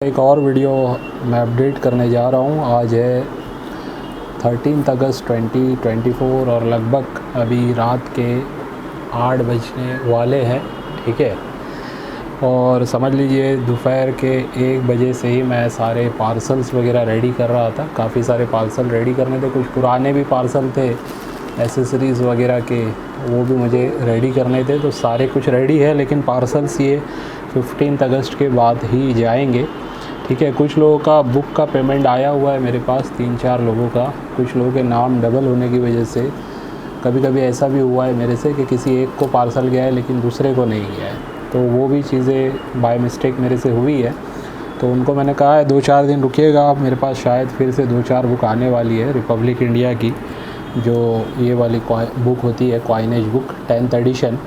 एक और वीडियो मैं अपडेट करने जा रहा हूँ। आज है 13 अगस्त 2024 और लगभग अभी रात के 8 बजने वाले हैं। ठीक है, और समझ लीजिए दोपहर के 1 बजे से ही मैं सारे पार्सल्स वगैरह रेडी कर रहा था। काफ़ी सारे पार्सल रेडी करने थे, कुछ पुराने भी पार्सल थे एसेसरीज़ वगैरह के, वो भी मुझे रेडी करने थे। तो सारे कुछ रेडी है, लेकिन पार्सल्स ये 15 अगस्त के बाद ही जाएंगे। ठीक है, कुछ लोगों का बुक का पेमेंट आया हुआ है मेरे पास, 3-4 लोगों का। कुछ लोगों के नाम डबल होने की वजह से कभी कभी ऐसा भी हुआ है मेरे से कि किसी एक को पार्सल गया है लेकिन दूसरे को नहीं गया है, तो वो भी चीज़ें बाय मिस्टेक मेरे से हुई है। तो उनको मैंने कहा है 2-4 दिन रुकिएगा आप, मेरे पास शायद फिर से 2-4 बुक आने वाली है रिपब्लिक इंडिया की, जो ये वाली बुक होती है कॉइनेज बुक 10th एडिशन।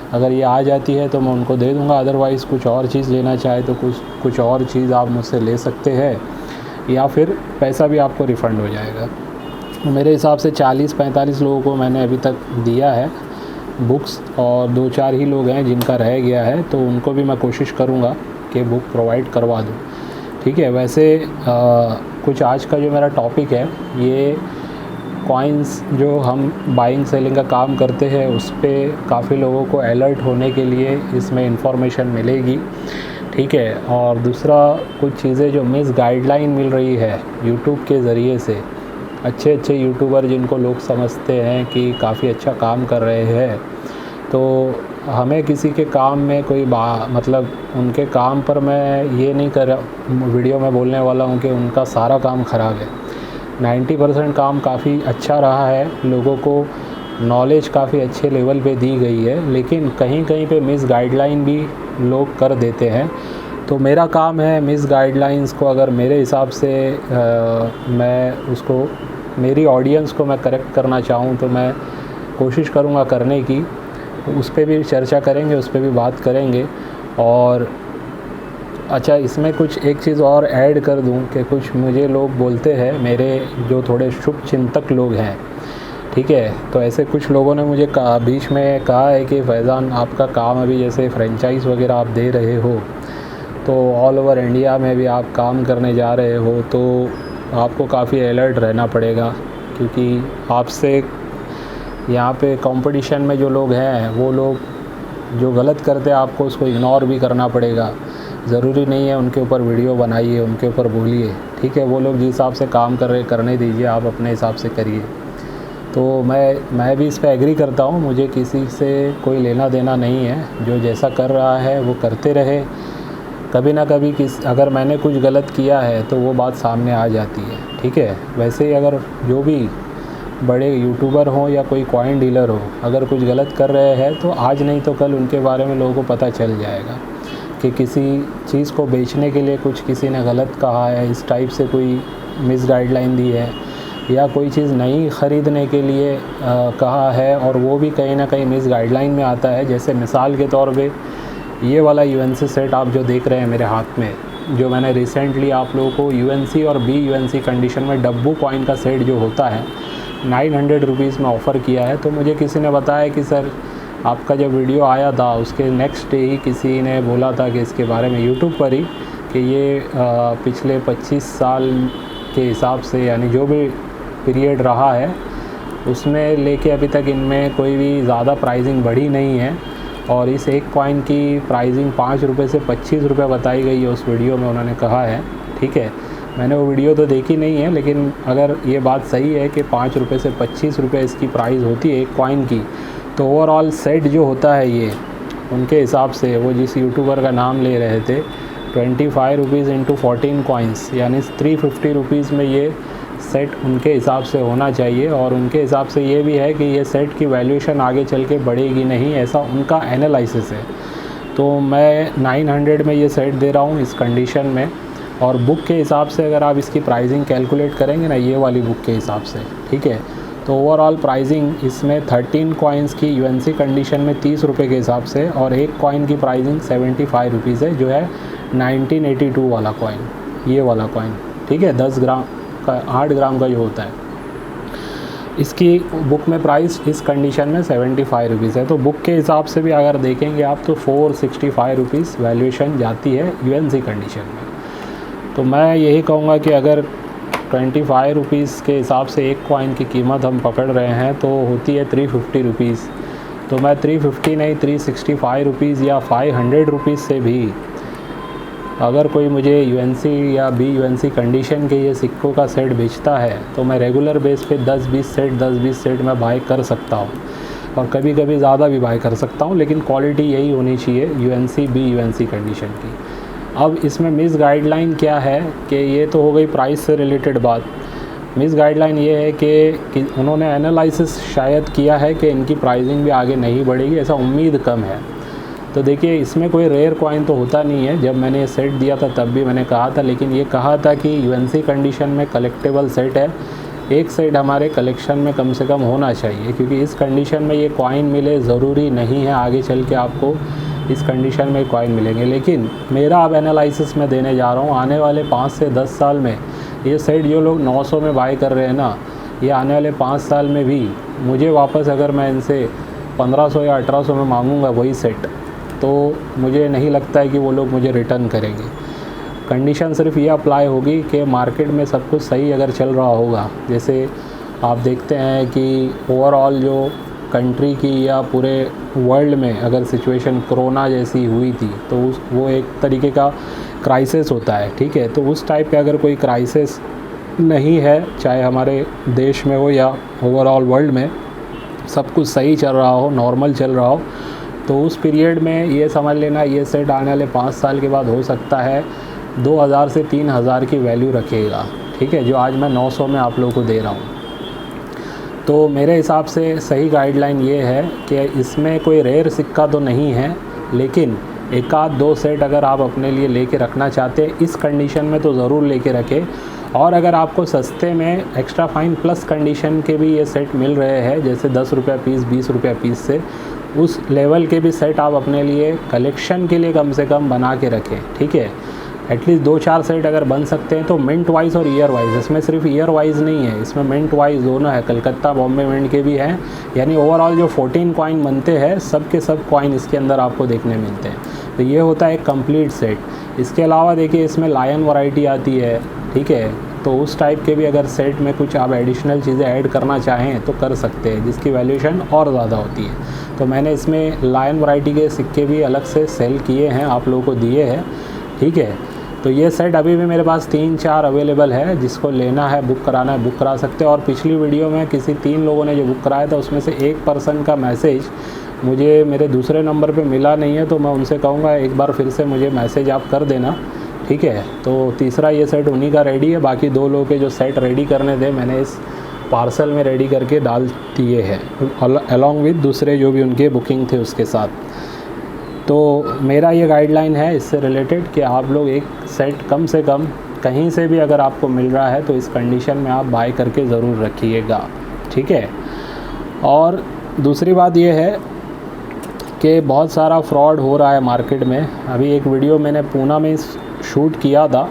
अगर ये आ जाती है तो मैं उनको दे दूँगा, अदरवाइज़ कुछ और चीज़ लेना चाहे तो कुछ और चीज़ आप मुझसे ले सकते हैं, या फिर पैसा भी आपको रिफ़ंड हो जाएगा। मेरे हिसाब से 40-45 लोगों को मैंने अभी तक दिया है बुक्स, और 2-4 ही लोग हैं जिनका रह गया है, तो उनको भी मैं कोशिश करूँगा कि बुक प्रोवाइड करवा दूँ। ठीक है, वैसे कुछ आज का जो मेरा टॉपिक है, ये कॉइन्स जो हम बाइंग सेलिंग का काम करते हैं उस पर काफ़ी लोगों को अलर्ट होने के लिए इसमें इंफॉर्मेशन मिलेगी। ठीक है, और दूसरा कुछ चीज़ें जो मिस गाइडलाइन मिल रही है यूट्यूब के ज़रिए से, अच्छे यूट्यूबर जिनको लोग समझते हैं कि काफ़ी अच्छा काम कर रहे हैं, तो हमें किसी के काम में कोई मतलब उनके काम पर मैं ये नहीं कर वीडियो में बोलने वाला हूँ कि उनका सारा काम ख़राब है। 90% काम काफ़ी अच्छा रहा है, लोगों को नॉलेज काफ़ी अच्छे लेवल पे दी गई है, लेकिन कहीं कहीं पे मिस गाइडलाइन भी लोग कर देते हैं। तो मेरा काम है मिस गाइडलाइंस को, अगर मेरे हिसाब से मैं उसको, मेरी ऑडियंस को मैं करेक्ट करना चाहूँ तो मैं कोशिश करूँगा करने की। उस पर भी चर्चा करेंगे, उस पर भी बात करेंगे। और अच्छा, इसमें कुछ एक चीज़ और ऐड कर दूं कि कुछ मुझे लोग बोलते हैं, मेरे जो थोड़े शुभ चिंतक लोग हैं, ठीक है, तो ऐसे कुछ लोगों ने मुझे बीच में कहा है कि फैज़ान आपका काम अभी जैसे फ्रेंचाइज़ वगैरह आप दे रहे हो, तो ऑल ओवर इंडिया में भी आप काम करने जा रहे हो, तो आपको काफ़ी अलर्ट रहना पड़ेगा, क्योंकि आपसे यहाँ पे कंपटीशन में जो लोग हैं वो लोग जो गलत करते हैं आपको उसको इग्नोर भी करना पड़ेगा। ज़रूरी नहीं है उनके ऊपर वीडियो बनाइए, उनके ऊपर बोलिए। ठीक है, वो लोग जिस हिसाब से काम कर रहे करने दीजिए, आप अपने हिसाब से करिए। तो मैं भी इस पे एग्री करता हूँ, मुझे किसी से कोई लेना देना नहीं है, जो जैसा कर रहा है वो करते रहे। कभी ना कभी अगर मैंने कुछ गलत किया है तो वो बात सामने आ जाती है। ठीक है, वैसे ही अगर जो भी बड़े यूट्यूबर हों या कोई कॉइन डीलर हो, अगर कुछ गलत कर रहे हैं तो आज नहीं तो कल उनके बारे में लोगों को पता चल जाएगा कि किसी चीज़ को बेचने के लिए कुछ किसी ने गलत कहा है, इस टाइप से कोई मिस गाइडलाइन दी है, या कोई चीज़ नई ख़रीदने के लिए कहा है और वो भी कहीं ना कहीं मिस गाइडलाइन में आता है। जैसे मिसाल के तौर पे ये वाला यूएनसी सेट आप जो देख रहे हैं मेरे हाथ में, जो मैंने रिसेंटली आप लोगों को यूएनसी और बी यूएनसी कंडीशन में डब्बू कॉइन का सेट जो होता है 900 रुपीज़ में ऑफ़र किया है। तो मुझे किसी ने बताया कि सर आपका जब वीडियो आया था उसके नेक्स्ट डे ही किसी ने बोला था कि इसके बारे में यूट्यूब पर ही, कि ये पिछले 25 साल के हिसाब से, यानी जो भी पीरियड रहा है उसमें लेके अभी तक इनमें कोई भी ज़्यादा प्राइसिंग बढ़ी नहीं है, और इस एक कॉइन की प्राइसिंग 5 रुपये से 25 रुपये बताई गई है, उस वीडियो में उन्होंने कहा है। ठीक है, मैंने वो वीडियो तो देखी नहीं है, लेकिन अगर ये बात सही है कि 5 रुपये से 25 रुपये इसकी प्राइस होती है एक कॉइन की, तो ओवरऑल सेट जो होता है ये उनके हिसाब से, वो जिस यूट्यूबर का नाम ले रहे थे, 25 रुपीज़ इंटू 14 कॉइन्स यानी 350 रुपीज़ में ये सेट उनके हिसाब से होना चाहिए। और उनके हिसाब से ये भी है कि ये सेट की वैल्यूएशन आगे चल के बढ़ेगी नहीं, ऐसा उनका एनालिसिस है। तो मैं 900 में ये सेट दे रहा हूँ इस कंडीशन में, और बुक के हिसाब से अगर आप इसकी प्राइसिंग कैलकुलेट करेंगे ना, ये वाली बुक के हिसाब से, ठीक है, तो ओवरऑल प्राइसिंग इसमें 13 कॉइन्स की यूएनसी कंडीशन में 30 रुपये के हिसाब से, और एक कॉइन की प्राइसिंग 75 रुपीज़ है, जो है 1982 वाला कॉइन, ये वाला कॉइन। ठीक है, 10 ग्राम का, 8 ग्राम का जो होता है, इसकी बुक में प्राइस इस कंडीशन में 75 रुपीज़ है। तो बुक के हिसाब से भी अगर देखेंगे आप तो 465 रुपीज़ वैल्यूएशन जाती है यूएनसी कंडीशन में। तो मैं यही कहूँगा कि अगर 25 रुपीज़ के हिसाब से एक कॉइन की कीमत हम पकड़ रहे हैं तो होती है 350 रुपीज़। तो मैं 350 नहीं 365 रुपीज़ या 500 रुपीज़ से भी अगर कोई मुझे UNC या BUNC कंडीशन के ये सिक्कों का सेट बेचता है तो मैं रेगुलर बेस पे 10-20 सेट मैं बाय कर सकता हूँ, और कभी कभी ज़्यादा भी बाय कर सकता हूँ, लेकिन क्वालिटी यही होनी चाहिए UNC BUNC कंडीशन की। अब इसमें मिस गाइडलाइन क्या है कि ये तो हो गई प्राइस से रिलेटेड बात। मिस गाइडलाइन ये है कि उन्होंने एनालिसिस शायद किया है कि इनकी प्राइसिंग भी आगे नहीं बढ़ेगी, ऐसा उम्मीद कम है। तो देखिए इसमें कोई रेयर कॉइन तो होता नहीं है। जब मैंने ये सेट दिया था तब भी मैंने कहा था, लेकिन ये कहा था कि UNC कंडीशन में कलेक्टेबल सेट है, एक सेट हमारे कलेक्शन में कम से कम होना चाहिए, क्योंकि इस कंडीशन में ये कॉइन मिले ज़रूरी नहीं है आगे चल के आपको इस कंडीशन में कॉइन मिलेंगे। लेकिन मेरा अब एनालिसिस में देने जा रहा हूँ, आने वाले 5 से 10 साल में ये सेट जो लोग 900 में बाय कर रहे हैं ना, ये आने वाले 5 साल में भी मुझे वापस अगर मैं इनसे 1500 या 1800 में मांगूंगा वही सेट, तो मुझे नहीं लगता है कि वो लोग मुझे रिटर्न करेंगे। कंडीशन सिर्फ ये अप्लाई होगी कि मार्केट में सब कुछ सही अगर चल रहा होगा। जैसे आप देखते हैं कि ओवरऑल जो कंट्री की या पूरे वर्ल्ड में अगर सिचुएशन कोरोना जैसी हुई थी तो वो एक तरीके का क्राइसिस होता है, ठीक है। तो उस टाइप का अगर कोई क्राइसिस नहीं है, चाहे हमारे देश में हो या ओवरऑल वर्ल्ड में, सब कुछ सही चल रहा हो, नॉर्मल चल रहा हो, तो उस पीरियड में ये समझ लेना ये सेट आने वाले 5 साल के बाद हो सकता है 2000 से 3000 की वैल्यू रखेगा, ठीक है, जो आज मैं 900 में आप लोगों को दे रहा हूँ। तो मेरे हिसाब से सही गाइडलाइन ये है कि इसमें कोई रेयर सिक्का तो नहीं है, लेकिन एक आध 2 सेट अगर आप अपने लिए लेके रखना चाहते हैं इस कंडीशन में तो ज़रूर लेके रखें। और अगर आपको सस्ते में एक्स्ट्रा फाइन प्लस कंडीशन के भी ये सेट मिल रहे हैं, जैसे 10 रुपये पीस 20 रुपये पीस से, उस लेवल के भी सेट आप अपने लिए कलेक्शन के लिए कम से कम बना के रखें, ठीक है। एटलीस्ट 2-4 सेट अगर बन सकते हैं तो मिंट वाइज और ईयर वाइज, इसमें सिर्फ ईयर वाइज नहीं है, इसमें मिंट वाइज दोनों है, कलकत्ता बॉम्बे मिंट के भी हैं। यानी ओवरऑल जो 14 कॉइन बनते हैं सब के सब कॉइन इसके अंदर आपको देखने मिलते हैं। तो ये होता है एक कंप्लीट सेट। इसके अलावा देखिए इसमें लायन वैरायटी आती है, ठीक है, तो उस टाइप के भी अगर सेट में कुछ आप एडिशनल चीज़ें ऐड करना चाहें तो कर सकते हैं, जिसकी वैल्यूएशन और ज़्यादा होती है। तो मैंने इसमें लायन वैरायटी के सिक्के भी अलग से सेल किए हैं, आप लोगों को दिए हैं, ठीक है। तो ये सेट अभी भी मेरे पास 3-4 अवेलेबल है, जिसको लेना है बुक कराना है बुक करा सकते हैं। और पिछली वीडियो में किसी 3 लोगों ने जो बुक कराया था उसमें से एक पर्सन का मैसेज मुझे मेरे दूसरे नंबर पे मिला नहीं है, तो मैं उनसे कहूँगा एक बार फिर से मुझे मैसेज आप कर देना, ठीक है। तो तीसरा ये सेट उन्हीं का रेडी है, बाकी 2 लोगों के जो सेट रेडी करने थे मैंने इस पार्सल में रेडी करके डाल दिए हैं, अलॉन्ग विद दूसरे जो भी उनके बुकिंग थे उसके साथ। तो मेरा ये गाइडलाइन है इससे रिलेटेड कि आप लोग एक सेट कम से कम कहीं से भी अगर आपको मिल रहा है तो इस कंडीशन में आप बाय करके ज़रूर रखिएगा, ठीक है। और दूसरी बात ये है कि बहुत सारा फ्रॉड हो रहा है मार्केट में। अभी एक वीडियो मैंने पूना में शूट किया था,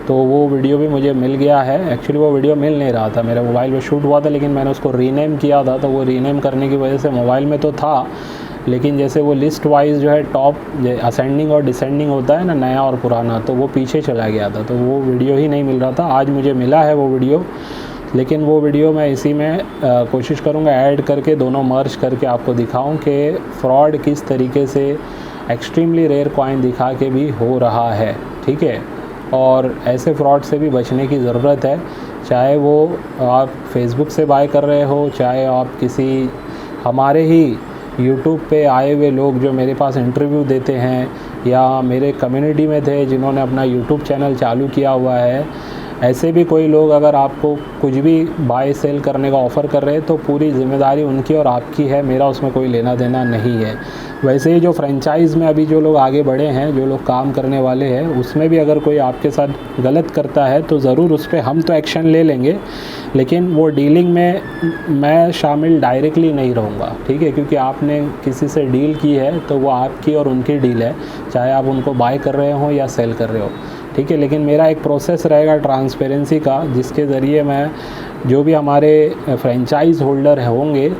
तो वो वीडियो भी मुझे मिल गया है। एक्चुअली वो वीडियो मिल नहीं रहा था, मेरे मोबाइल में शूट हुआ था, लेकिन मैंने उसको रीनेम किया था, तो वो रीनेम करने की वजह से मोबाइल में तो था, लेकिन जैसे वो लिस्ट वाइज जो है टॉप असेंडिंग और डिसेंडिंग होता है ना, नया और पुराना, तो वो पीछे चला गया था, तो वो वीडियो ही नहीं मिल रहा था। आज मुझे मिला है वो वीडियो, लेकिन वो वीडियो मैं इसी में कोशिश करूँगा ऐड करके दोनों मर्ज करके आपको दिखाऊं कि फ़्रॉड किस तरीके से एक्सट्रीमली रेयर कॉइन दिखा के भी हो रहा है, ठीक है। और ऐसे फ्रॉड से भी बचने की ज़रूरत है, चाहे वो आप फेसबुक से बाय कर रहे हो, चाहे आप किसी हमारे ही यूट्यूब पे आए हुए लोग जो मेरे पास इंटरव्यू देते हैं, या मेरे कम्युनिटी में थे जिन्होंने अपना यूट्यूब चैनल चालू किया हुआ है, ऐसे भी कोई लोग अगर आपको कुछ भी बाय सेल करने का ऑफ़र कर रहे हैं तो पूरी ज़िम्मेदारी उनकी और आपकी है, मेरा उसमें कोई लेना देना नहीं है। वैसे ही जो फ्रेंचाइज़ में अभी जो लोग आगे बढ़े हैं, जो लोग काम करने वाले हैं, उसमें भी अगर कोई आपके साथ गलत करता है तो ज़रूर उस पर हम तो एक्शन ले लेंगे, लेकिन वो डीलिंग में मैं शामिल डायरेक्टली नहीं रहूँगा, ठीक है, क्योंकि आपने किसी से डील की है तो वो आपकी और उनकी डील है, चाहे आप उनको बाय कर रहे हो या सेल कर रहे हो, ठीक है। लेकिन मेरा एक प्रोसेस रहेगा ट्रांसपेरेंसी का, जिसके ज़रिए मैं जो भी हमारे फ्रेंचाइज़ होल्डर होंगे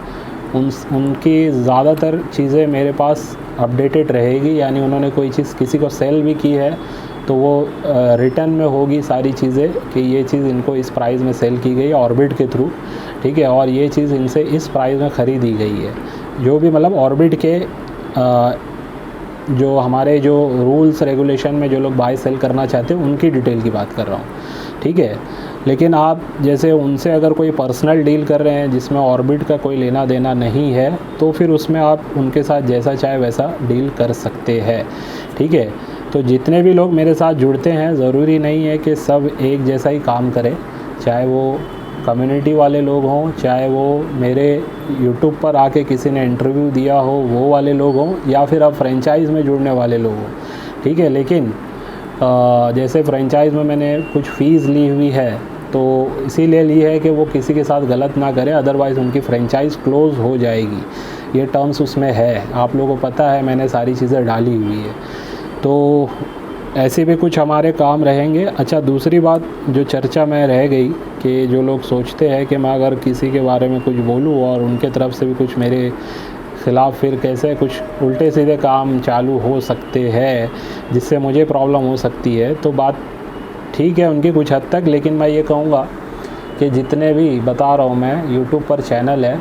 उनकी ज़्यादातर चीज़ें मेरे पास अपडेटेड रहेगी, यानी उन्होंने कोई चीज़ किसी को सेल भी की है तो वो रिटर्न में होगी सारी चीज़ें कि ये चीज़ इनको इस प्राइस में सेल की गई है ऑर्बिट के थ्रू, ठीक है, और ये चीज़ इनसे इस प्राइस में ख़रीदी गई है। जो भी मतलब ऑर्बिट के जो हमारे जो रूल्स रेगुलेशन में जो लोग बाय सेल करना चाहते हैं उनकी डिटेल की बात कर रहा हूँ, ठीक है। लेकिन आप जैसे उनसे अगर कोई पर्सनल डील कर रहे हैं जिसमें ऑर्बिट का कोई लेना देना नहीं है, तो फिर उसमें आप उनके साथ जैसा चाहे वैसा डील कर सकते हैं, ठीक है। तो जितने भी लोग मेरे साथ जुड़ते हैं, ज़रूरी नहीं है कि सब एक जैसा ही काम करें, चाहे वो कम्युनिटी वाले लोग हों, चाहे वो मेरे यूट्यूब पर आके किसी ने इंटरव्यू दिया हो वो वाले लोग हों, या फिर अब फ्रेंचाइज़ में जुड़ने वाले लोग हों, ठीक है। लेकिन जैसे फ्रेंचाइज़ में मैंने कुछ फ़ीस ली हुई है, तो इसीलिए ली है कि वो किसी के साथ गलत ना करें, अदरवाइज़ उनकी फ्रेंचाइज़ क्लोज़ हो जाएगी। ये टर्म्स उसमें है, आप लोगों को पता है, मैंने सारी चीज़ें डाली हुई है। तो ऐसे भी कुछ हमारे काम रहेंगे। अच्छा, दूसरी बात जो चर्चा में रह गई कि जो लोग सोचते हैं कि मैं अगर किसी के बारे में कुछ बोलूँ और उनके तरफ से भी कुछ मेरे ख़िलाफ़ फिर कैसे कुछ उल्टे सीधे काम चालू हो सकते हैं जिससे मुझे प्रॉब्लम हो सकती है, तो बात ठीक है उनकी कुछ हद तक। लेकिन मैं ये कहूँगा कि जितने भी बता रहा हूँ मैं यूट्यूब पर चैनल है,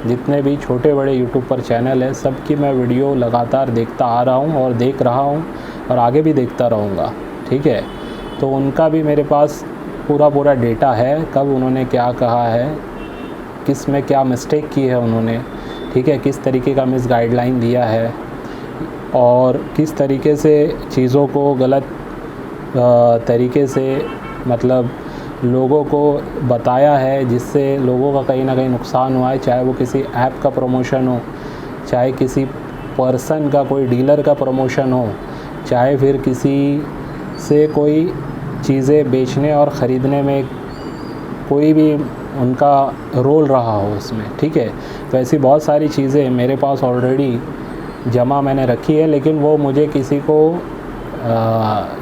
जितने भी छोटे बड़े यूट्यूब पर चैनल है, सबकी मैं वीडियो लगातार देखता आ रहा हूँ और देख रहा हूँ और आगे भी देखता रहूँगा, ठीक है। तो उनका भी मेरे पास पूरा डेटा है, कब उन्होंने क्या कहा है, किस में क्या मिस्टेक की है उन्होंने, ठीक है, किस तरीके का मिस गाइडलाइन दिया है और किस तरीके से चीज़ों को गलत तरीके से मतलब लोगों को बताया है, जिससे लोगों का कहीं ना कहीं नुकसान हुआ है, चाहे वो किसी ऐप का प्रमोशन हो, चाहे किसी पर्सन का कोई डीलर का प्रमोशन हो, चाहे फिर किसी से कोई चीज़ें बेचने और ख़रीदने में कोई भी उनका रोल रहा हो उसमें, ठीक है। तो ऐसी बहुत सारी चीज़ें मेरे पास ऑलरेडी जमा मैंने रखी है, लेकिन वो मुझे किसी को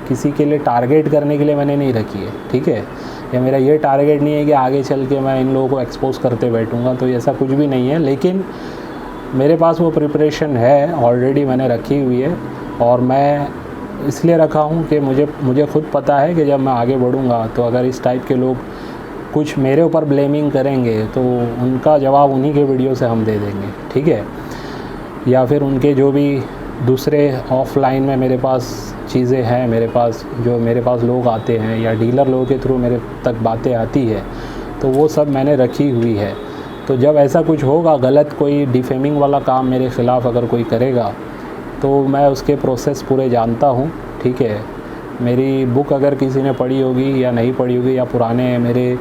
किसी के लिए टारगेट करने के लिए मैंने नहीं रखी है, ठीक है। या मेरा ये टारगेट नहीं है कि आगे चल के मैं इन लोगों को एक्सपोज करते बैठूँगा, तो ऐसा कुछ भी नहीं है। लेकिन मेरे पास वो प्रिपरेशन है ऑलरेडी, मैंने रखी हुई है, और मैं इसलिए रखा हूँ कि मुझे खुद पता है कि जब मैं आगे बढ़ूँगा तो अगर इस टाइप के लोग कुछ मेरे ऊपर ब्लेमिंग करेंगे तो उनका जवाब उन्हीं के वीडियो से हम दे देंगे, ठीक है। या फिर उनके जो भी दूसरे ऑफलाइन में मेरे पास चीज़ें हैं, मेरे पास लोग आते हैं या डीलर लोगों के थ्रू मेरे तक बातें आती है, तो वो सब मैंने रखी हुई है। तो जब ऐसा कुछ होगा, गलत कोई डिफेमिंग वाला काम मेरे ख़िलाफ़ अगर कोई करेगा, तो मैं उसके प्रोसेस पूरे जानता हूँ, ठीक है। मेरी बुक अगर किसी ने पढ़ी होगी या नहीं पढ़ी होगी, या पुराने मेरे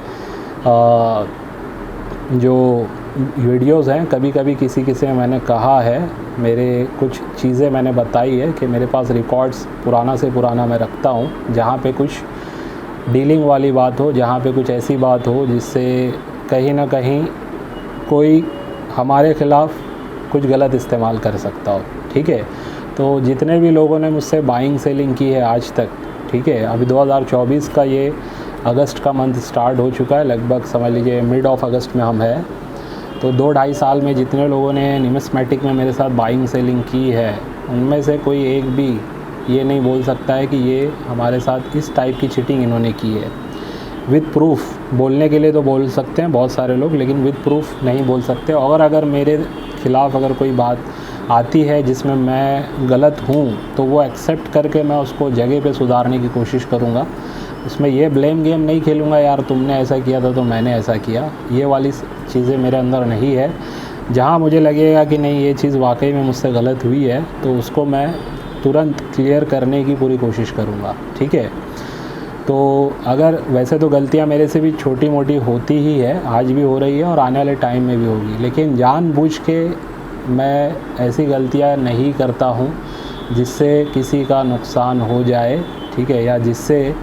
जो वीडियोज़ हैं, कभी कभी किसी से मैंने कहा है, मेरे कुछ चीज़ें मैंने बताई है कि मेरे पास रिकॉर्ड्स पुराना से पुराना मैं रखता हूँ, जहाँ पे कुछ डीलिंग वाली बात हो, जहाँ पे कुछ ऐसी बात हो जिससे कहीं ना कहीं कोई हमारे ख़िलाफ़ कुछ गलत इस्तेमाल कर सकता हो, ठीक है। तो जितने भी लोगों ने मुझसे बाइंग सेलिंग की है आज तक, ठीक है, अभी 2024 का ये अगस्त का मंथ स्टार्ट हो चुका है, लगभग समझ लीजिए मिड ऑफ अगस्त में हम हैं। तो 2-2.5 साल में जितने लोगों ने न्यूमिस्मेटिक में मेरे साथ बाइंग सेलिंग की है, उनमें से कोई एक भी ये नहीं बोल सकता है कि ये हमारे साथ इस टाइप की चीटिंग इन्होंने की है। विद प्रूफ बोलने के लिए तो बोल सकते हैं बहुत सारे लोग, लेकिन विद प्रूफ नहीं बोल सकते। और अगर मेरे ख़िलाफ़ अगर कोई बात आती है जिसमें मैं गलत हूँ, तो वो एक्सेप्ट करके मैं उसको जगह पे सुधारने की कोशिश करूँगा। उसमें ये ब्लेम गेम नहीं खेलूँगा, यार तुमने ऐसा किया था तो मैंने ऐसा किया, ये वाली चीज़ें मेरे अंदर नहीं है। जहाँ मुझे लगेगा कि नहीं ये चीज़ वाकई में मुझसे गलत हुई है, तो उसको मैं तुरंत क्लियर करने की पूरी कोशिश करूँगा, ठीक है। तो अगर वैसे तो गलतियाँ मेरे से भी छोटी मोटी होती ही है, आज भी हो रही है और आने वाले टाइम में भी होगी, लेकिन जानबूझ के मैं ऐसी गलतियाँ नहीं करता हूँ जिससे किसी का नुकसान हो जाए, ठीक है, या जिससे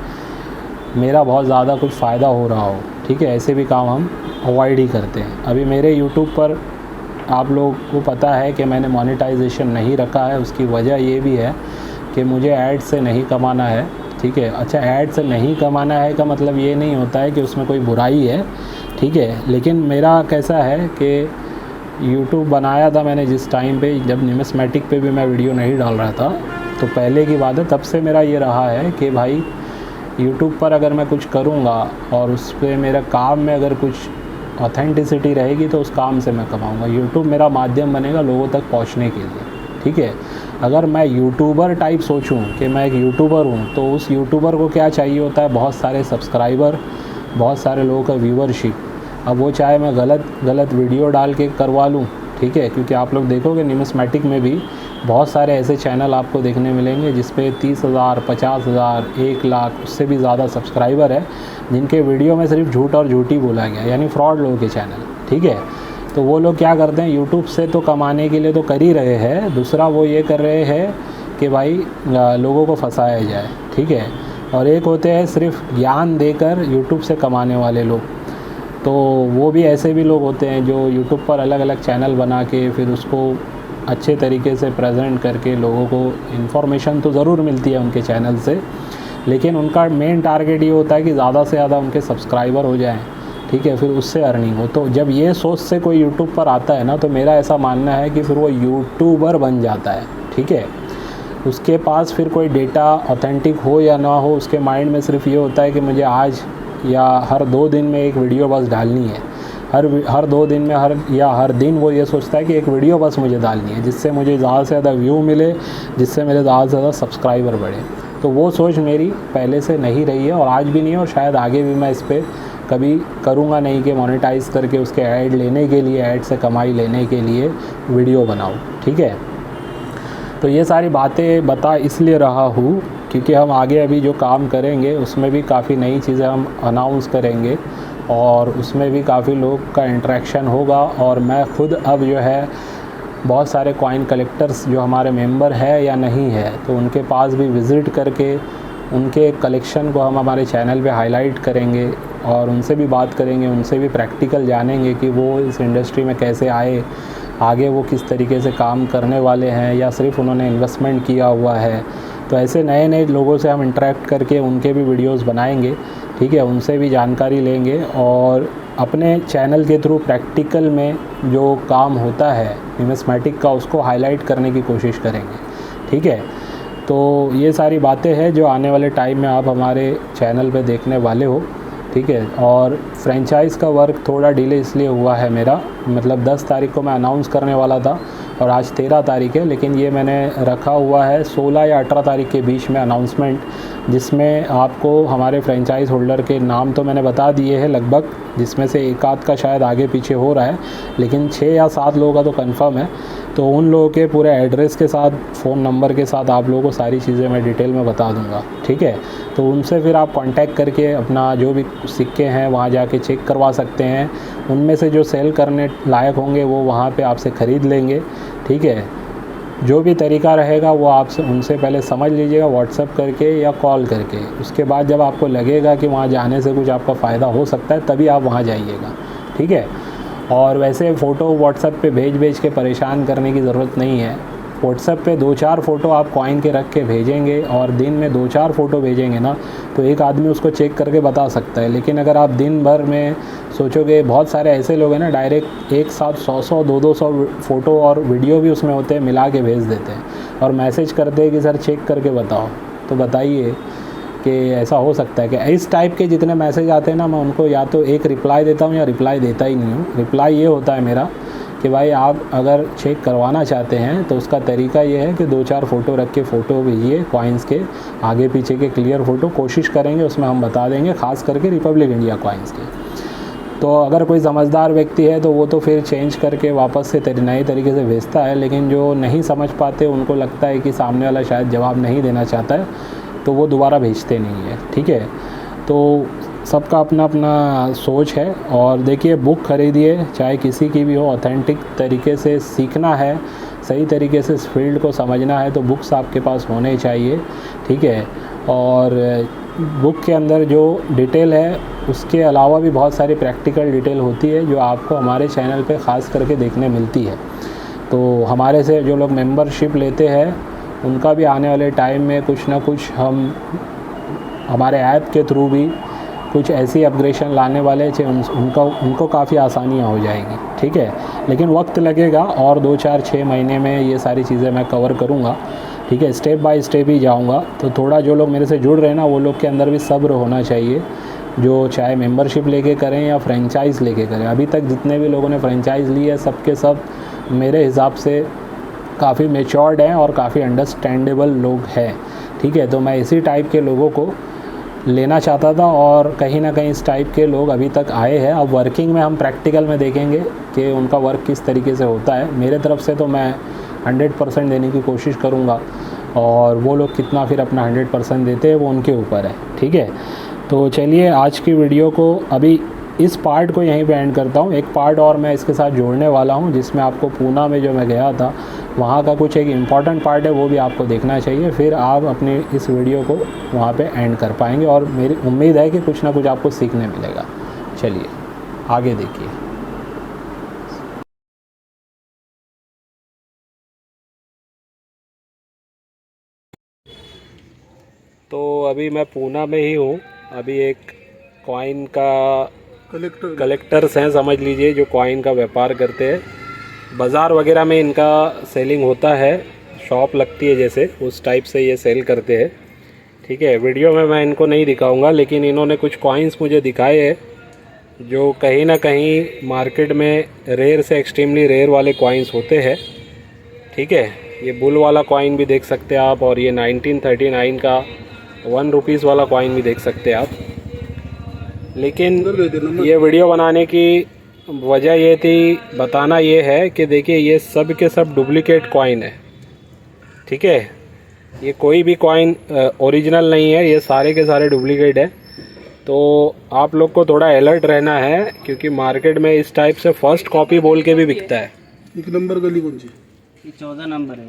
मेरा बहुत ज़्यादा कुछ फ़ायदा हो रहा हो, ठीक है। ऐसे भी काम हम अवॉइड ही करते हैं। अभी मेरे यूट्यूब पर आप लोग को पता है कि मैंने मोनेटाइजेशन नहीं रखा है, उसकी वजह ये भी है कि मुझे ऐड से नहीं कमाना है, ठीक है। अच्छा, ऐड से नहीं कमाना है का मतलब ये नहीं होता है कि उसमें कोई बुराई है, ठीक है। लेकिन मेरा कैसा है कि यूट्यूब बनाया था मैंने जिस टाइम पे, जब न्यूमिस्मेटिक पे भी मैं वीडियो नहीं डाल रहा था, तो पहले की बात है, तब से मेरा ये रहा है कि भाई यूट्यूब पर अगर मैं कुछ करूँगा और उस पर मेरा काम में अगर कुछ ऑथेंटिसिटी रहेगी तो उस काम से मैं कमाऊँगा। यूट्यूब मेरा माध्यम बनेगा लोगों तक पहुँचने के लिए, ठीक है। अगर मैं यूट्यूबर टाइप सोचूं कि मैं एक यूट्यूबर हूं, तो उस यूट्यूबर को क्या चाहिए होता है, बहुत सारे सब्सक्राइबर, बहुत सारे लोगों का व्यूवरशिप। अब वो चाहे मैं गलत वीडियो डाल के करवा लूं, ठीक है, क्योंकि आप लोग देखोगे न्यूमिस्मेटिक में भी बहुत सारे ऐसे चैनल आपको देखने मिलेंगे जिस पे 30,000, 50,000, 1 लाख उससे भी ज़्यादा सब्सक्राइबर है, जिनके वीडियो में सिर्फ झूठ और झूठी बोला गया, यानी फ्रॉड लोगों के चैनल, ठीक है। तो वो लोग क्या करते हैं, यूट्यूब से तो कमाने के लिए तो कर ही रहे हैं, दूसरा वो ये कर रहे हैं कि भाई लोगों को फंसाया जाए, ठीक है। और एक होते हैं सिर्फ ज्ञान देकर यूट्यूब से कमाने वाले लोग, तो वो भी ऐसे भी लोग होते हैं जो यूट्यूब पर अलग अलग चैनल बना के फिर उसको अच्छे तरीके से प्रेजेंट करके लोगों को इन्फॉर्मेशन तो ज़रूर मिलती है उनके चैनल से, लेकिन उनका मेन टारगेट ये होता है कि ज़्यादा से ज़्यादा उनके सब्सक्राइबर हो जाएं, ठीक है, फिर उससे अर्निंग हो। तो जब ये सोच से कोई यूट्यूब पर आता है ना, तो मेरा ऐसा मानना है कि फिर वो यूट्यूबर बन जाता है, ठीक है। उसके पास फिर कोई डेटा ऑथेंटिक हो या ना हो, उसके माइंड में सिर्फ ये होता है कि मुझे आज या हर 2 दिन में एक वीडियो बस डालनी है, हर 2 दिन में हर दिन वो ये सोचता है कि एक वीडियो बस मुझे डालनी है, जिससे मुझे ज़्यादा से ज़्यादा व्यू मिले, जिससे मेरे ज़्यादा से ज़्यादा सब्सक्राइबर बढ़े। तो वो सोच मेरी पहले से नहीं रही है और आज भी नहीं है, और शायद आगे भी मैं इस पर कभी करूँगा नहीं कि मोनेटाइज़ करके उसके ऐड लेने के लिए, ऐड से कमाई लेने के लिए वीडियो बनाऊँ, ठीक है। तो ये सारी बातें बता इसलिए रहा हूँ क्योंकि हम आगे अभी जो काम करेंगे उसमें भी काफ़ी नई चीज़ें हम अनाउंस करेंगे और उसमें भी काफ़ी लोग का इंटरेक्शन होगा। और मैं खुद अब जो है बहुत सारे कॉइन कलेक्टर्स जो हमारे मेंबर है या नहीं है, तो उनके पास भी विज़िट करके उनके कलेक्शन को हम हमारे चैनल पे हाईलाइट करेंगे और उनसे भी बात करेंगे, उनसे भी प्रैक्टिकल जानेंगे कि वो इस इंडस्ट्री में कैसे आए, आगे वो किस तरीके से काम करने वाले हैं या सिर्फ उन्होंने इन्वेस्टमेंट किया हुआ है। तो ऐसे नए नए लोगों से हम इंटरेक्ट करके उनके भी वीडियोस बनाएंगे, ठीक है, उनसे भी जानकारी लेंगे और अपने चैनल के थ्रू प्रैक्टिकल में जो काम होता है न्यूमिस्मेटिक का उसको हाईलाइट करने की कोशिश करेंगे, ठीक है। तो ये सारी बातें हैं जो आने वाले टाइम में आप हमारे चैनल पे देखने वाले हो, ठीक है। और फ्रेंचाइज़ का वर्क थोड़ा डिले इसलिए हुआ है मेरा, मतलब 10 तारीख को मैं अनाउंस करने वाला था और आज 13 तारीख है, लेकिन ये मैंने रखा हुआ है 16 या 18 तारीख के बीच में अनाउंसमेंट, जिसमें आपको हमारे फ्रेंचाइज़ होल्डर के नाम तो मैंने बता दिए हैं लगभग, जिसमें से एक आध का शायद आगे पीछे हो रहा है, लेकिन 6 या 7 लोगों का तो कंफर्म है। तो उन लोगों के पूरे एड्रेस के साथ, फ़ोन नंबर के साथ आप लोगों को सारी चीज़ें मैं डिटेल में बता दूंगा, ठीक है। तो उनसे फिर आप कांटेक्ट करके अपना जो भी सिक्के हैं वहाँ जाके चेक करवा सकते हैं, उनमें से जो सेल करने लायक होंगे वो वहाँ पे आपसे ख़रीद लेंगे, ठीक है। जो भी तरीका रहेगा वो आपसे उनसे पहले समझ लीजिएगा व्हाट्सएप करके या कॉल करके। उसके बाद जब आपको लगेगा कि वहाँ जाने से कुछ आपका फ़ायदा हो सकता है तभी आप वहाँ जाइएगा, ठीक है। और वैसे फ़ोटो व्हाट्सएप पे भेज के परेशान करने की ज़रूरत नहीं है। व्हाट्सएप पे 2-4 फ़ोटो आप कॉइन के रख के भेजेंगे और दिन में 2-4 फ़ोटो भेजेंगे ना, तो एक आदमी उसको चेक करके बता सकता है। लेकिन अगर आप दिन भर में सोचोगे, बहुत सारे ऐसे लोग हैं ना डायरेक्ट एक साथ 100-100, 200 फ़ोटो और वीडियो भी उसमें होते हैं, मिला के भेज देते हैं और मैसेज करते हैं कि सर चेक करके बताओ। तो बताइए कि ऐसा हो सकता है कि इस टाइप के जितने मैसेज आते हैं ना, मैं उनको या तो एक रिप्लाई देता हूँ या रिप्लाई देता ही नहीं हूँ। रिप्लाई ये होता है मेरा कि भाई आप अगर चेक करवाना चाहते हैं तो उसका तरीका ये है कि 2-4 फ़ोटो रख के फ़ोटो भेजिए, कॉइन्स के आगे पीछे के क्लियर फ़ोटो कोशिश करेंगे, उसमें हम बता देंगे, ख़ास करके रिपब्लिक इंडिया कॉइन्स के। तो अगर कोई समझदार व्यक्ति है तो वो तो फिर चेंज करके वापस से नए तरीके से भेजता है, लेकिन जो नहीं समझ पाते उनको लगता है कि सामने वाला शायद जवाब नहीं देना चाहता है, तो वो दोबारा भेजते नहीं है, ठीक है। तो सबका अपना अपना सोच है। और देखिए, बुक ख़रीदिए, चाहे किसी की भी हो, ऑथेंटिक तरीके से सीखना है, सही तरीके से इस फील्ड को समझना है तो बुक्स आपके पास होने चाहिए, ठीक है। और बुक के अंदर जो डिटेल है उसके अलावा भी बहुत सारी प्रैक्टिकल डिटेल होती है जो आपको हमारे चैनल पे ख़ास करके देखने मिलती है। तो हमारे से जो लोग मेंबरशिप लेते हैं उनका भी आने वाले टाइम में कुछ ना कुछ हम हमारे ऐप के थ्रू भी कुछ ऐसी अपग्रेडेशन लाने वाले थे, उनको काफ़ी आसानियाँ हो जाएगी, ठीक है। लेकिन वक्त लगेगा और 2-4-6 महीने में ये सारी चीज़ें मैं कवर करूँगा, ठीक है। स्टेप बाय स्टेप ही जाऊँगा। तो थोड़ा जो लोग मेरे से जुड़ रहे हैं ना, वो लोग के अंदर भी सब्र होना चाहिए, जो चाहे मेंबरशिप लेके करें या फ्रेंचाइज़ लेके करें। अभी तक जितने भी लोगों ने फ्रेंचाइज़ ली है, सब के सब मेरे हिसाब से काफ़ी मैच्योर्ड हैं और काफ़ी अंडरस्टैंडेबल लोग हैं, ठीक है। तो मैं इसी टाइप के लोगों को लेना चाहता था और कहीं ना कहीं इस टाइप के लोग अभी तक आए हैं। अब वर्किंग में हम प्रैक्टिकल में देखेंगे कि उनका वर्क किस तरीके से होता है। मेरे तरफ से तो मैं 100% देने की कोशिश करूँगा और वो लोग कितना फिर अपना 100% देते हैं वो उनके ऊपर है, ठीक है। तो चलिए आज की वीडियो को अभी इस पार्ट को यहीं पे एंड करता हूँ। एक पार्ट और मैं इसके साथ जोड़ने वाला हूँ, जिसमें आपको पूना में जो मैं गया था वहाँ का कुछ एक इम्पॉर्टेंट पार्ट है, वो भी आपको देखना चाहिए। फिर आप अपनी इस वीडियो को वहाँ पे एंड कर पाएंगे और मेरी उम्मीद है कि कुछ ना कुछ आपको सीखने मिलेगा। चलिए आगे देखिए। तो अभी मैं पूना में ही हूँ। अभी एक कॉइन का कलेक्टर्स हैं, समझ लीजिए, जो कॉइन का व्यापार करते हैं। बाज़ार वगैरह में इनका सेलिंग होता है, शॉप लगती है जैसे, उस टाइप से ये सेल करते हैं, ठीक है। वीडियो में मैं इनको नहीं दिखाऊंगा, लेकिन इन्होंने कुछ कॉइन्स मुझे दिखाए हैं जो कहीं ना कहीं मार्केट में रेयर से एक्सट्रीमली रेयर वाले कॉइन्स होते हैं, ठीक है। ये बुल वाला कॉइन भी देख सकते हैं आप, और ये 1939 का 1 रुपीज़ वाला कॉइन भी देख सकते हैं आप। लेकिन ये वीडियो बनाने की वजह ये थी, बताना ये है कि देखिए ये सब के सब डुप्लीकेट कॉइन है, ठीक है। ये कोई भी कॉइन ओरिजिनल नहीं है, ये सारे के सारे डुप्लीकेट है। तो आप लोग को थोड़ा अलर्ट रहना है, क्योंकि मार्केट में इस टाइप से फर्स्ट कॉपी बोल के भी बिकता है। 1 नंबर गली कौन सी? 14 नंबर है।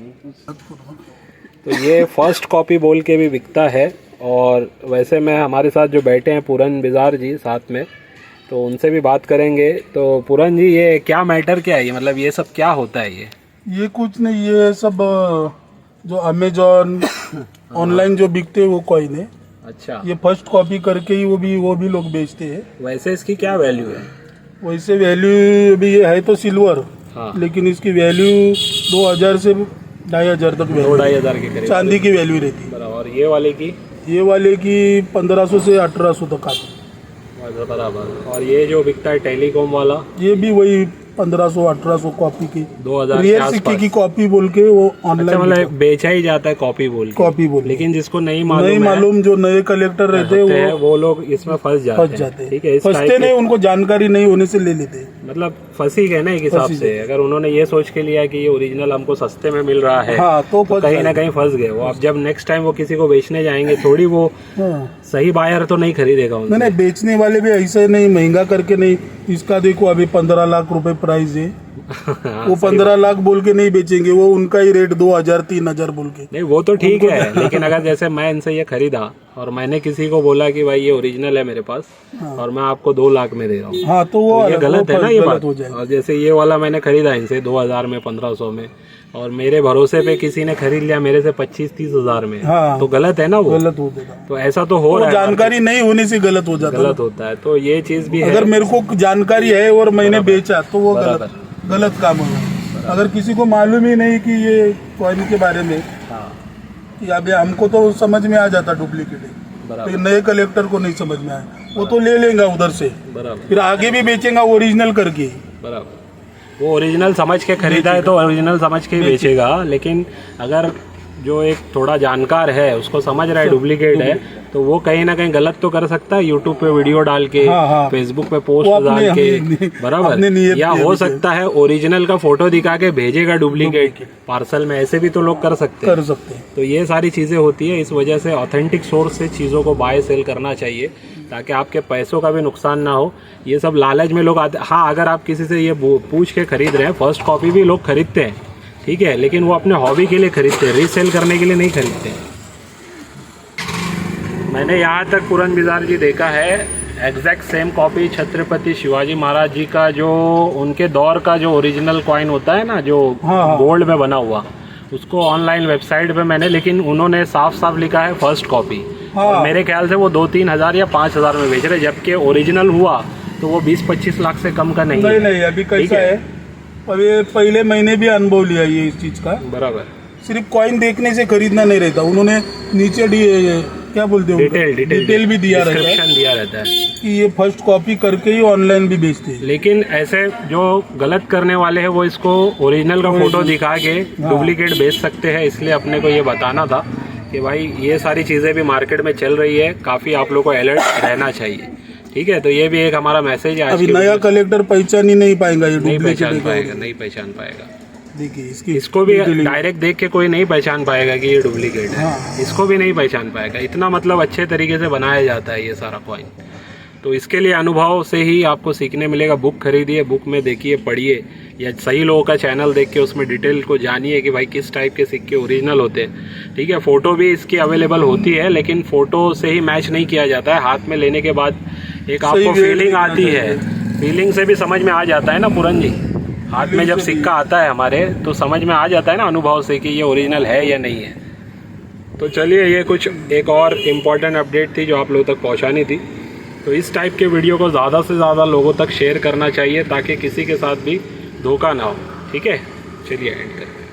तो ये फर्स्ट कॉपी बोल के भी बिकता है। और वैसे मैं हमारे साथ जो बैठे हैं पूरन बिजार जी साथ में, तो उनसे भी बात करेंगे। तो पूरन जी, ये क्या मैटर क्या है, ये मतलब ये सब क्या होता है? ये कुछ नहीं, ये सब जो अमेजॉन ऑनलाइन जो बिकते हैं वो कॉइन है। अच्छा, ये फर्स्ट कॉपी करके ही वो भी लोग बेचते हैं। वैसे इसकी क्या वैल्यू है? वैसे वैल्यू अभी ये है तो सिल्वर, हाँ, लेकिन इसकी वैल्यू 2000 से 2500 तक, 2-2,500 के करीब चांदी की वैल्यू रहती है। और ये वाले की? ये वाले की 1500 से 1800 तक आती है बराबर। और ये जो बिकता है टेलीकॉम वाला, ये भी वही 1500-1800 कॉपी की, 2000 के रियल सिक्के की कॉपी बोल के वो ऑनलाइन। अच्छा, मतलब बेचा ही जाता है कॉपी बोल के। लेकिन जिसको नहीं मालूम जो नए कलेक्टर रहते हैं वो लोग इसमें फंस जाते हैं, ठीक है। फंसते नहीं, उनको जानकारी नहीं होने से ले लेते हैं। मतलब फंसी गए ना एक हिसाब से। अगर उन्होंने ये सोच के लिया कि ये ओरिजिनल हमको सस्ते में मिल रहा है, हाँ, तो कहीं ना कहीं फंस गए वो। अब जब नेक्स्ट टाइम वो किसी को बेचने जाएंगे, थोड़ी वो सही बायर तो नहीं खरीदेगा उनसे। नहीं, बेचने वाले भी ऐसे नहीं महंगा करके नहीं। इसका देखो अभी 15 लाख रुपए प्राइस है। वो 15 लाख बोल के नहीं बेचेंगे, वो उनका ही रेट 2000-3000 बोल के। नहीं, वो तो ठीक है, लेकिन अगर जैसे मैं इनसे ये खरीदा और मैंने किसी को बोला कि भाई ये ओरिजिनल है मेरे पास, और मैं आपको 2 लाख में दे रहा हूँ, हाँ, तो वो ये गलत है ना, ये बात। हो जाएगा। और जैसे ये वाला मैंने खरीदा इनसे 2000 में, 1500 में, और मेरे भरोसे पे किसी ने खरीद लिया मेरे से 25-30 हजार में, हाँ, तो गलत है ना, वो गलत हो जाएगा। तो ऐसा तो हो रहा है, जानकारी नहीं होने से गलत हो जाता है, गलत होता है। तो ये चीज भी है। अगर मेरे को जानकारी है और मैंने बेचा तो वो गलत काम होगा। अगर किसी को मालूम ही नहीं कि ये कॉइन के बारे में, कि अभी हमको तो समझ में आ जाता डुप्लीकेट है, तो नए कलेक्टर को नहीं समझ में आया, वो तो ले लेगा उधर से, फिर आगे भी बेचेगा ओरिजिनल करके। बराबर, वो ओरिजिनल समझ के खरीदा है तो ओरिजिनल समझ के ही बेचेगा। लेकिन अगर जो एक थोड़ा जानकार है, उसको समझ रहा है डुप्लीकेट है, तो वो कहीं ना कहीं गलत तो कर सकता है, यूट्यूब पे वीडियो डाल के, फेसबुक पे पोस्ट डाल के, बराबर। या हो सकता है ओरिजिनल का फोटो दिखा के भेजेगा डुप्लीकेट पार्सल में, ऐसे भी तो लोग कर सकते हैं। तो ये सारी चीजें होती है। इस वजह से ऑथेंटिक सोर्स से चीजों को बाय सेल करना चाहिए, ताकि आपके पैसों का भी नुकसान ना हो। ये सब लालच में लोग आते। हाँ, अगर आप किसी से ये पूछ के खरीद रहे हैं, फर्स्ट कॉपी भी लोग खरीदते हैं, ठीक है, लेकिन वो अपने हॉबी के लिए खरीदते हैं, रीसेल करने के लिए नहीं खरीदते हैं। मैंने यहाँ तक पूरन बिजार जी देखा है, exact same copy Chhatrapati Shivaji Maharaj ji का, जो उनके दौर का जो ओरिजिनल कॉइन होता है ना, जो गोल्ड में बना हुआ, उसको ऑनलाइन वेबसाइट पे मैंने, लेकिन उन्होंने साफ साफ लिखा है फर्स्ट कॉपी। हाँ। और मेरे ख्याल से वो 2-3 हज़ार या 5 हज़ार में बेच रहे, जबकि ओरिजिनल हुआ तो वो 20-25 लाख से कम का नहीं है। नहीं अभी ठीक कैसा है, अभी पहले महीने भी अनुभव लिया ये इस चीज का। बराबर। सिर्फ कॉइन देखने से खरीदना नहीं रहता, उन्होंने नीचे क्या बोलते हैं डिटेल भी दिया रहता है डिस्क्रिप्शन दिया रहता है कि ये फर्स्ट कॉपी करके ही ऑनलाइन भी बेचते हैं। लेकिन ऐसे जो गलत करने वाले हैं वो इसको ओरिजिनल का फोटो दिखा के डुप्लीकेट बेच सकते हैं, इसलिए अपने को ये बताना था कि भाई ये सारी चीज़ें भी मार्केट में चल रही है, काफ़ी आप लोग को अलर्ट रहना चाहिए। ठीक है, तो ये भी एक हमारा मैसेज है। अभी नया कलेक्टर पहचान ही नहीं पाएगा, ये नहीं डुप्लीकेट पहचान पाएगा। देखिए इसको भी डायरेक्ट देख के कोई नहीं पहचान पाएगा कि ये डुप्लीकेट है। हाँ। इसको भी नहीं पहचान पाएगा, इतना मतलब अच्छे तरीके से बनाया जाता है ये सारा कॉइन। तो इसके लिए अनुभव से ही आपको सीखने मिलेगा। बुक खरीदिए, बुक में देखिए, पढ़िए, या सही लोगों का चैनल देख के उसमें डिटेल को जानिए कि भाई किस टाइप के सिक्के ओरिजिनल होते हैं। ठीक है, फ़ोटो भी इसकी अवेलेबल होती है, लेकिन फ़ोटो से ही मैच नहीं किया जाता है। हाथ में लेने के बाद एक आपको फीलिंग आती है, फीलिंग से भी समझ में आ जाता है ना पूरन जी। हाथ में जब सिक्का आता है हमारे तो समझ में आ जाता है ना अनुभव से कि ये ओरिजिनल है या नहीं है। तो चलिए, ये कुछ एक और इम्पॉर्टेंट अपडेट थी जो आप लोगों तक पहुंचानी थी। तो इस टाइप के वीडियो को ज़्यादा से ज़्यादा लोगों तक शेयर करना चाहिए ताकि किसी के साथ भी धोखा ना हो। ठीक है, चलिए एंड करते हैं।